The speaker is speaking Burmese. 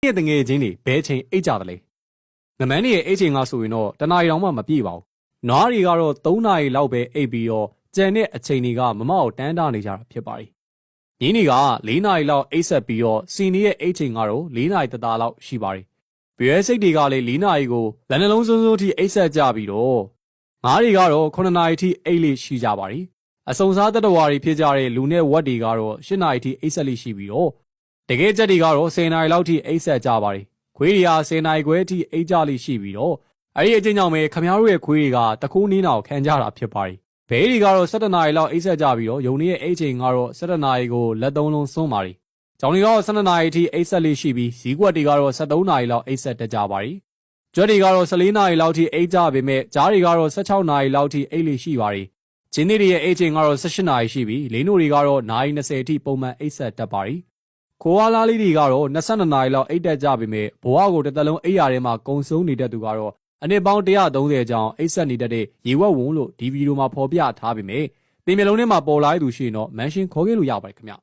ရဲ့တငယ်ချင်းတွေဘဲချိန်အိတ်ကြတယ်လေငမန်းတွေရဲ့အိတ်ချိန်ကဆိုရင်တော့တနားရီတောင်မှမပြည့်ပါဘူးနွားတွေကတော့3နာရီလောက်ပဲအိတ်ပြီးတော့ကြံတဲ့အချိန်တွေကမမောက်တန်းတာနေကြတာဖြစ်ပါတယ်ညင်းတွေက4နာရီလောက်အိတ်ဆက်ပြီးတော့စီနီရဲ့အိတ်ချိန်ကတော့4နာရီတသားလောက်ရှိပါတယ်ဘရဲစိတ်တွေကလည်း4နာရီကိုလက်နှလုံးစုံစုံထိအိတ်ဆက်ကြပြီးတော့ငါးတွေကတော့9နာရီထိအိတ်လေးရှိကြပါတယ်အစုံစားတတဝါတွေဖြစ်ကြတဲ့လူနဲ့ဝက်တွေကတော့8နာရီထိအိတ်ဆက်လေးရှိပြီးတော့တကယ်ချက်တွေကတော့10နာရီလောက်ထိအိတ်ဆက်ကြပါတယ်ခွေးတွေက10နာရီခွဲထိအိတ်ကြလေးရှိပြီးတော့အဲ့ဒီအချိန်ကြောင့်ပဲခမားတို့ရဲ့ခွေးတွေကတခိုးနင်းတာကိုခံကြတာဖြစ်ပါတယ်ဘဲတွေကတော့17နာရီလောက်အိတ်ဆက်ကြပြီးတော့ယုံနေရဲ့အိတ်ချိန်ကတော့17နာရီကိုလက်သုံးလုံးစွန်းပါတယ်ကျောင်းတွေကတော့12နာရီထိအိတ်ဆက်လေးရှိပြီးဇီးကွက်တွေကတော့13နာရီလောက်အိတ်ဆက်တက်ကြပါတယ်ကျွတ်တွေကတော့14နာရီလောက်ထိအိတ်ကြပေမဲ့ကြားတွေကတော့16နာရီလောက်ထိအိတ်လေးရှိပါတယ်ဂျင်းတွေရဲ့အိတ်ချိန်ကတော့18နာရီရှိပြီးလင်းတို့တွေကတော့နာရီ20ထိပုံမှန်အိတ်ဆက်တက်ပါတယ်ခိုးအားလားလေးတွေကတော့22နာရီလောက်အိတ်တက်ကြပေမဲ့ဘဝကိုတစ်သက်လုံးအိတ်ရထဲမှာကုံဆုံးနေတဲ့သူကတော့အနည်းပေါင်း130ကျောင်းအိတ်ဆက်နေတတ်တဲ့ရေဝက်ဝုံလို့ဒီဗီဒီယိုမှာဖော်ပြထားပေမဲ့တင်မျိုးလုံးထဲမှာပေါ်လာတဲ့သူရှိရင်တော့မန်ရှင်ခေါ်ခဲ့လို့ရပါတယ်ခင်ဗျ